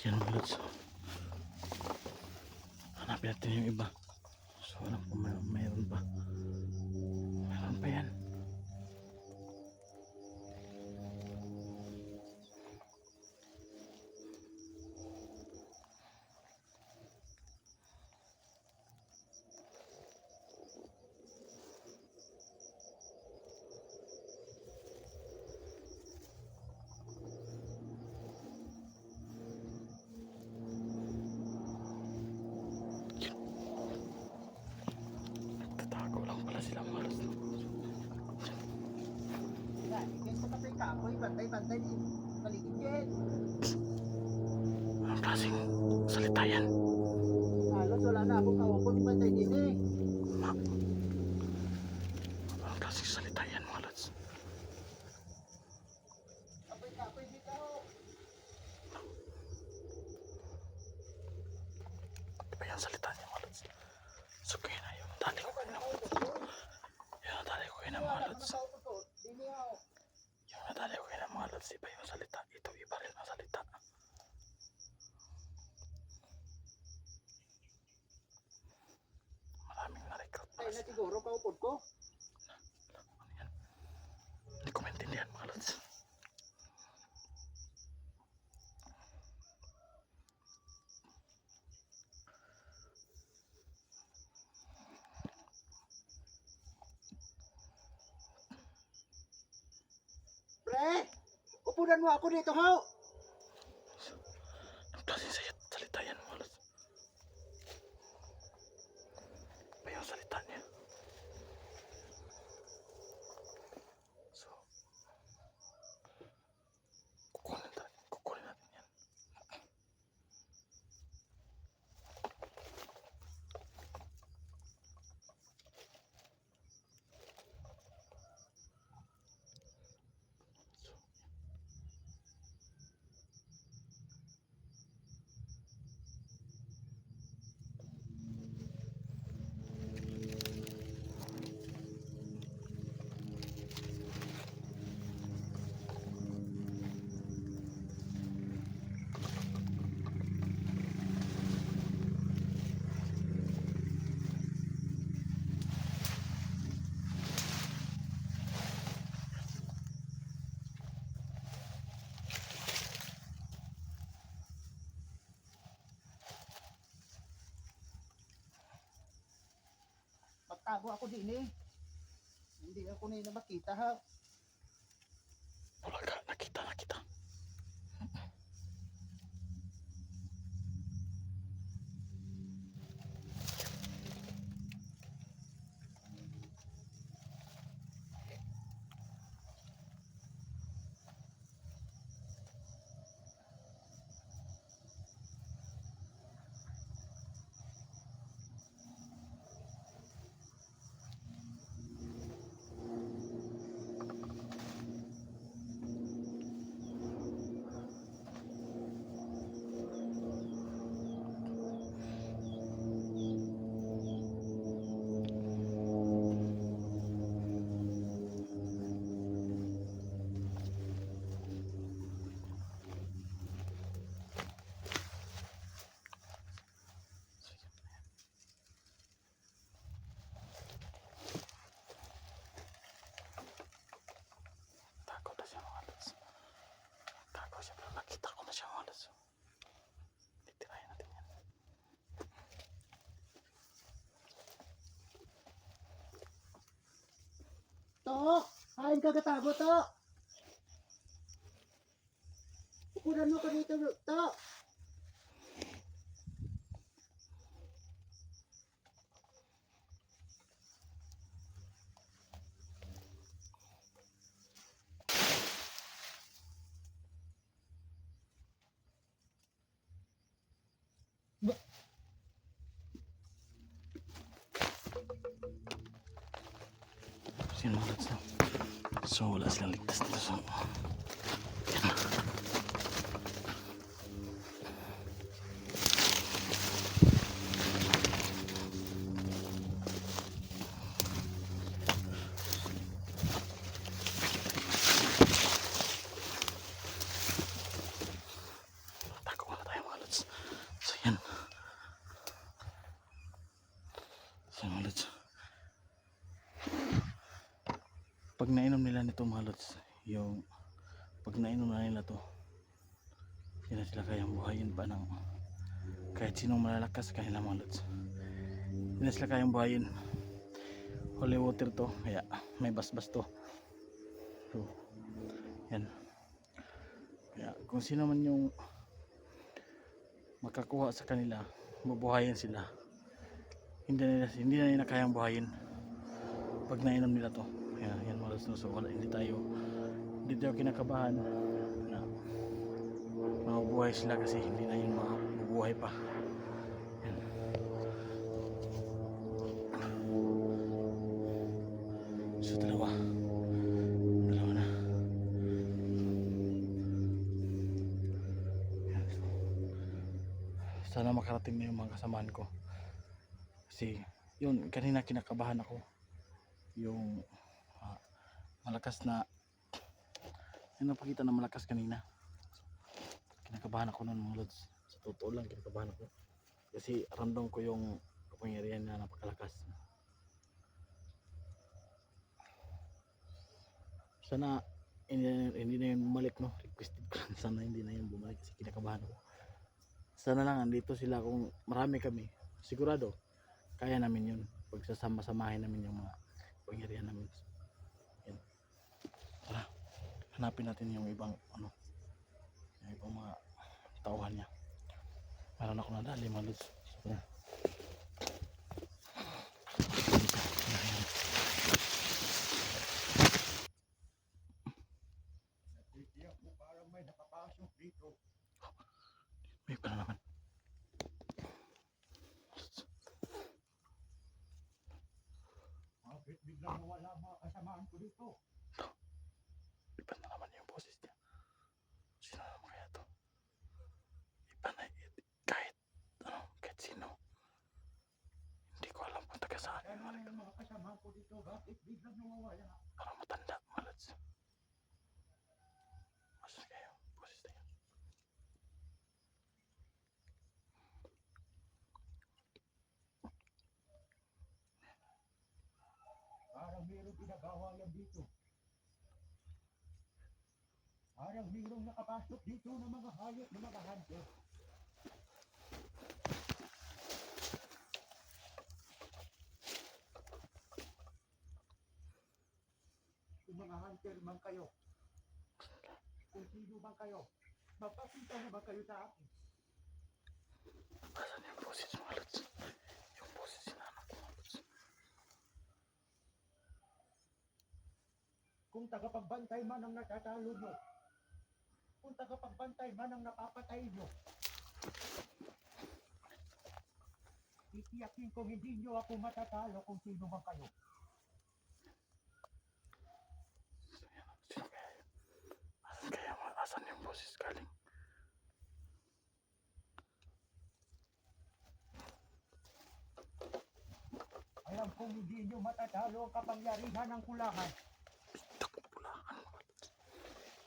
Yan mga lods. Hanapin natin yung iba. So alam ko mayroon pa. Mayroon pa yan. Tatago lang pala sila mga lods. Bantay-bantay din. Paligid yan. Anong klaseng salita yan? Halos wala na akong kaupon. Bantay din eh. Anong klaseng salita yan mga lods? Kapoy-kapoy dito. Iba yung salita niya mga lods. So kaya na yung dali ko yun. Yung dali ko yun mga lods. Yung nadali ko yun mga lods. Iba yung salita. Ito iba rin ang salita. Maraming na-recruit Ay pala na sila. siguro kaupon ko. Ano yan? Hindi ko maintindihan mga lods. Pre! Upunan mo ako dito ha. Anong klaseng salita yan mga lods? Iba yung salita niya. So kukunin natin yan. So Magtago ako din eh. Hindi ako na makita ha. Bulaga, nakita. Tago na siya mga lods. Tago siya pero nakita ko na siya mga lods. Titirahin natin yan. To! Kain ka katago to! Upunan mo ko dito to! Yan mga lods. So wala silang ligtas dito. So yan. Tago muna tayo mga pag nainom nila nito mga lods, yung pag nainom na nila to, hindi na sila kayang buhayin pa ng kahit sinong malalakas kanila mga lods. Hindi na sila kayang buhayin. Holy water to, kaya may basbas to. So, yan. Kaya kung sino man yung makakuha sa kanila, mabuhayin sila. Hindi na nila kayang buhayin pag nainom nila to. Kaya yan mga lods, no? So wala, hindi tayo kinakabahan na mabubuhay sila kasi hindi na yun mabubuhay pa. Yan. So dalawa na. Yan. Sana makarating na yung mga kasamahan ko kasi yun, kanina kinakabahan ako yung malakas na yung napakita na malakas kanina. Kinakabahan ako nun mga lods, sa totoo lang kinakabahan ako kasi random ko yung kapangyarihan na napakalakas. Sana hindi na yun bumalik, no? Requested ko lang sana hindi na yun bumalik kasi kinakabahan ako. Sana lang andito sila, kung marami kami sigurado kaya namin yun pagsasama-samahin namin yung mga kapangyarihan namin. Yan. Tara, hanapin natin yung ibang yung ibang mga tauhan niya. Meron ako nadali mga lods. So, Tiyak mo parang may nakapasok dito. may pala naman. Bakit biglang nawala mga kasamaan ko dito? Iba na naman yung boses niya. Sino naman kaya to? Iba na kahit sino. Hindi ko alam kung taga saan yung Ano yung mga kasamaan ko dito? Bakit biglang nawawala? parang matanda mga lods. Masan kayo? Boses niya. Parang mayroong pinagawalan dito. Parang mayroong nakapasok dito ng mga hayop na mga hunter. Kung mga hunter man kayo, kung sino man kayo, magpakita na ba kayo sa akin? Masan yung boses mga lods? Yung boses sinanap ko mga lods. Kung tagapagbantay man ang natatalo nyo, kung tagapagbantay man ang napapatay nyo, titiyakin kong hindi nyo ako matatalo kung sino man kayo. Sino kaya yun? Asan yung boses galing? Alam kong hindi nyo matatalo ang kapangyarihan ng kulahan. Pulahan mga lods.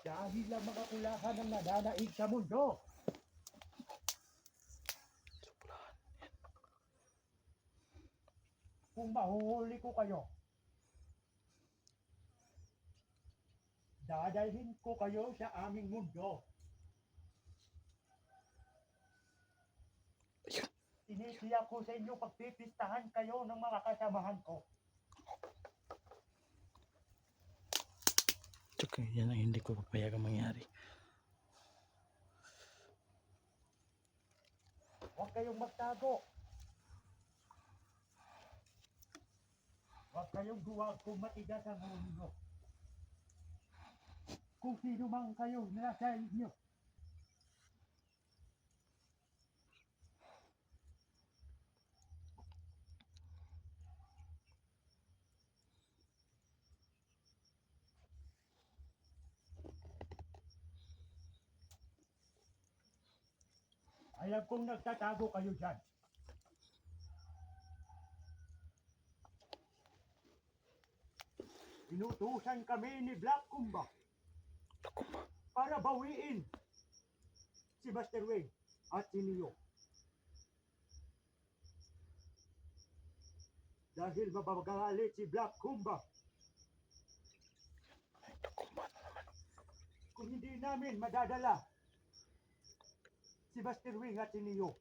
Dahil ang mga kulahan ang nananaig sa mundo. So pulahan. Yan. Kung mahuhuli ko kayo, dadalhin ko kayo sa aming mundo. Ayun. Inisiya ko sa inyo pagpipistahan kayo ng mga kasamahan ko. Okay, yan ang hindi ko papayagang mangyari. Huwag kayong magtago. Huwag kayong duwag kung matigas ang ulo nyo. Kung sino man kayo nasa inyo. Alam kong nagtatago kayo dyan. Inutusan kami ni Black Kumba Nakumba. para bawiin si Master Wayne at si Neo. Dahil mabagalit si Black Kumba namin madadala si Master Wing at si Neo.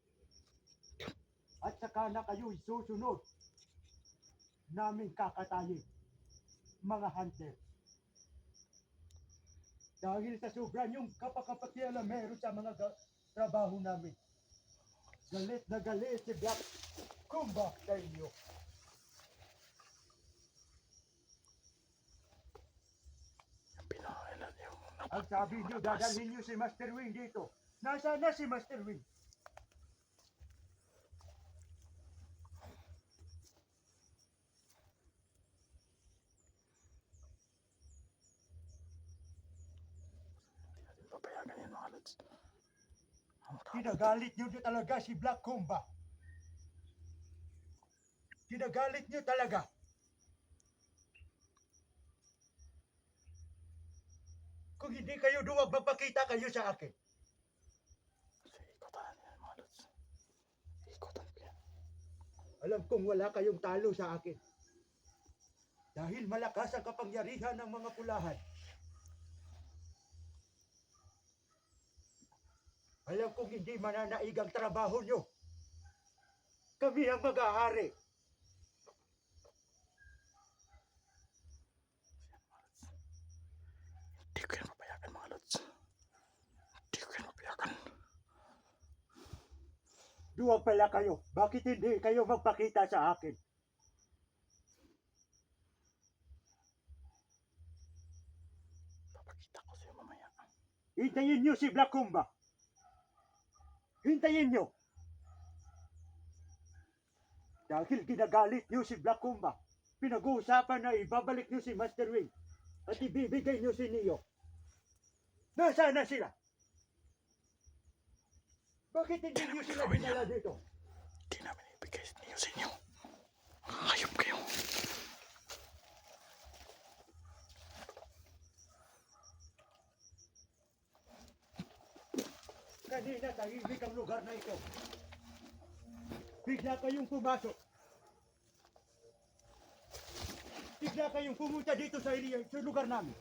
At saka na kayo'y susunod namin kakatayin, mga hunter. Dahil sa sobra niyong kapakapakialam meron sa mga trabaho namin. Galit na galit si Black Kumba sa inyo. Pinakailan yung Ang sabi niyo, dadalhin niyo si Master Wing dito. Nasaan na si Master Wing? Hindi natin papayagan yan mga lods. Kinagalit niyo talaga si Black Kumba. Kinagalit niyo talaga. Kung hindi kayo duwag, magpakita kayo sa akin. Kasi ikotan yan mga lods. Ikotan ko yan. Alam kong wala kayong talo sa akin. Dahil malakas ang kapangyarihan ng mga pulahan. Alam kong hindi mananaig ang trabaho nyo. Kami ang mag-ahari. Hindi ko yan papayagan mga lods. Hindi ko yan papayagan. Duwag pala kayo. Bakit hindi kayo magpakita sa akin? Papakita ko sa'yo mamaya. Hintayin nyo si Black Kumba. Hintayin nyo. Dahil ginagalit nyo si Black Kumba, pinag-uusapan na ibabalik nyo si Master Wing at ibibigay nyo si Neo. Nasaan na sila? Bakit hindi nyo sila dinala dito? Hindi namin ibigay niyo sa inyo. Hayop kayo. Kanina tahimik ang lugar na ito. Bigla kayong pumasok. Bigla kayong pumunta dito sa lugar namin.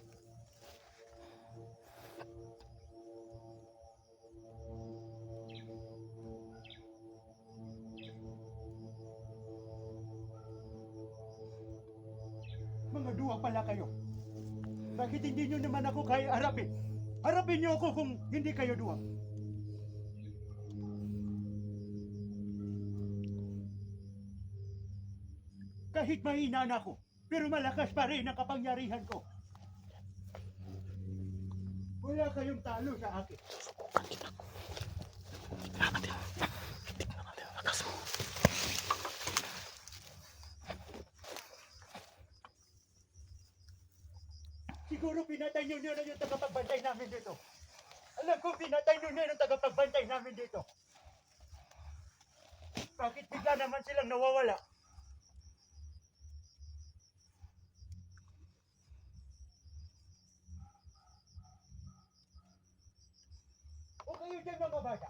Mga duwa pala kayo. Bakit hindi nyo naman ako kaya harapin? Harapin nyo ako kung hindi kayo duwa. Kahit mahina na ako, pero malakas pa rin ang kapangyarihan ko. Wala kayong talo sa akin. Susubukan kita. Tingnan natin. Tingnan natin ang lakas mo. Siguro pinatay nyo na yung tagapagbantay namin dito. Alam ko pinatay nyo na yung tagapagbantay namin dito. Bakit bigla naman silang nawawala? O kayo dyan mga bata?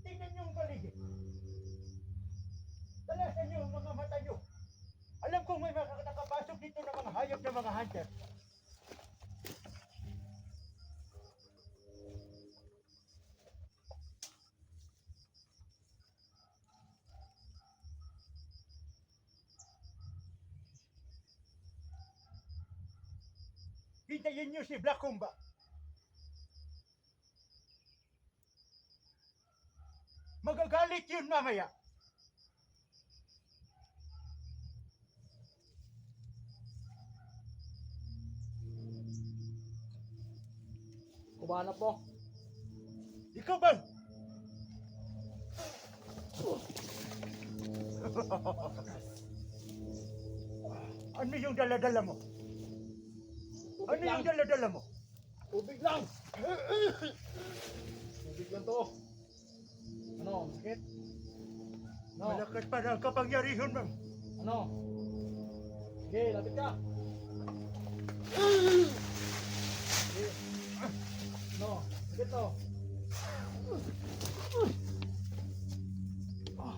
Tingnan nyo ang paligid. Talasan nyo ang mga mata nyo. Alam kong may mga nakapasok dito ng mga hayop na mga hunter. Hintayin nyo si Black Kumba. Magagalit yun mamaya. Kumahanap mo. Ikaw ba? Ano yung dala-dala mo? Ano yung dala-dala mo? Tubig lang. Tubig lang to. Ano? Sakit? No. Malakas pa na ang kapangyarihan mo. Ano? Sige, lapit ka. Sige. No, sakit to. Ah.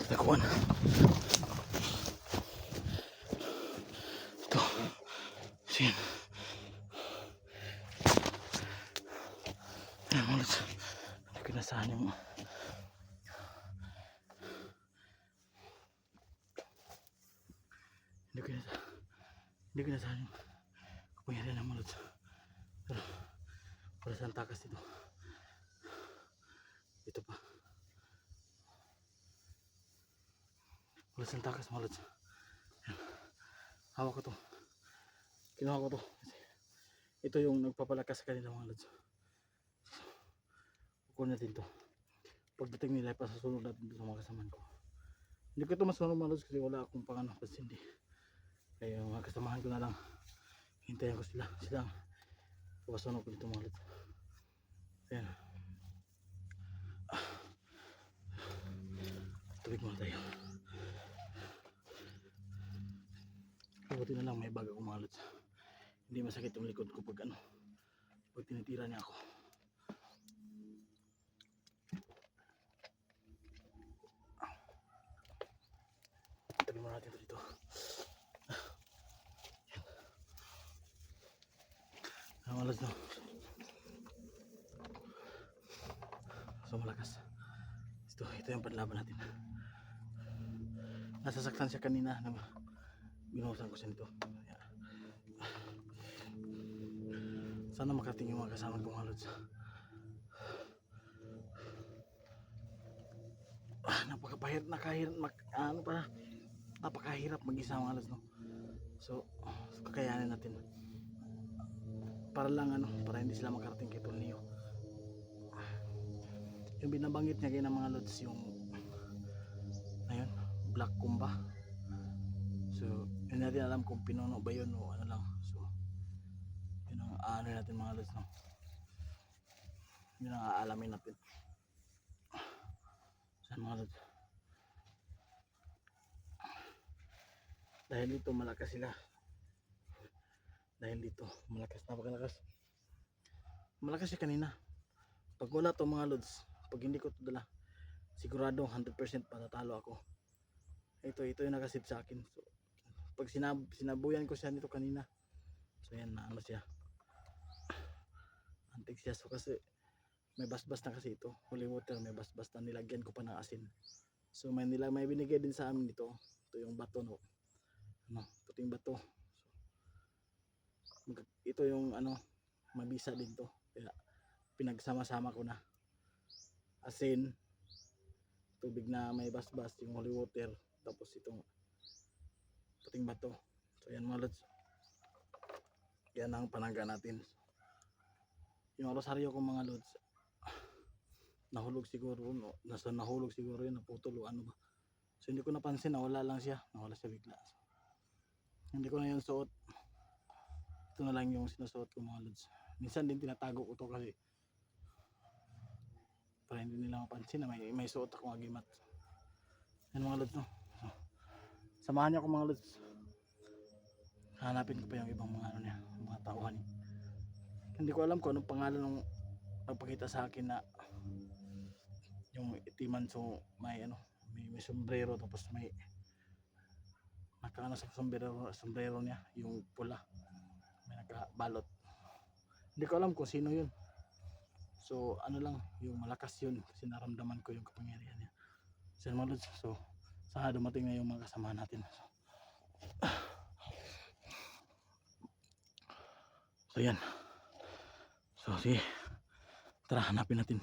Nakuha na. Ito. Sin. Ayan mga lods. Hindi ko nasahan yung hindi ko nasahan yung kapangyarihan ng mga lods. Pero wala saan takas dito. Ito pa. Wala saan takas mga lods. Ayan. Hawak ko to. Kinuha ko to. Ito yung nagpapalakas sa kanila mga lods. Kukunin natin to. Pagdating nila ipasusunod natin sa mga kasamaan ko. Hindi ko ito masunod mga lods kasi wala akong pangano pasindi. Kaya mga kasamahan ko na lang. Hintayin ko sila. Silang papasunod ko dito mga lods. Ayan. Tubig muna tayo. Buti na lang may bag ako mga lods. Hindi masakit yung likod ko pag pag tinitira niya ako. Tabi muna natin ito dito. Mga lods no. So malakas. Ito yung panlaban natin. Nasasaktan siya kanina. Binuhusan ko siya nito. Sana makarating yung mga kasama kong mga lods. Napakahirap mag-isa mga lods no. So kakayanin natin. Para lang para hindi sila makarating kay Tonio. Yung binabanggit niya kayo ng mga lods yung ayun, Black Kumba. So hindi natin alam kung pinuno ba yun o ano lang. So yun ang natin mga lods no. Yun ang aalamin natin. Saan mga lods? Dahil dito malakas sila. Dahil dito malakas, napakalakas. Malakas siya kanina. Pag wala to mga lods, pag hindi ko ito dala, sigurado 100% patatalo ako. Ito yung nakasip sa akin. So pag sinabuyan ko siya nito kanina, so yan na siya, antik siya. So kasi may basbas na kasi ito, holy water, may basbas na, nilagyan ko pa ng asin. So may binigay din sa amin ito yung bato no. Puting bato. So, ito yung mabisa din to. Kaya pinagsama-sama ko na. Asin, tubig na may basbas, yung holy water, tapos itong puting bato. So yan mga lods. Yan ang panangga natin. Yung rosaryo ko mga lods, nahulog siguro yun, naputol o ano ba. So hindi ko napansin, nawala siya bigla. So, hindi ko na yun suot. Ito na lang yung sinusuot ko mga lods. Minsan din tinatago ko to kasi para hindi nila mapansin na may suot akong agimat. Yan mga lods no. So, samahan niyo ako mga lods. Hanapin ko pa yung ibang mga mga tauhan. Hindi ko alam kung anong pangalan ng nagpakita sa akin na yung itiman. So may sombrero, tapos may nakaano sa sombrero niya, yung pula, may nakabalot. Hindi ko alam kung sino yun. So lang, yung malakas yun kasi naramdaman ko yung kapangyarihan niya. So mga lods, so sana dumating na yung mga kasama natin. So yan. So sige, tara hanapin natin.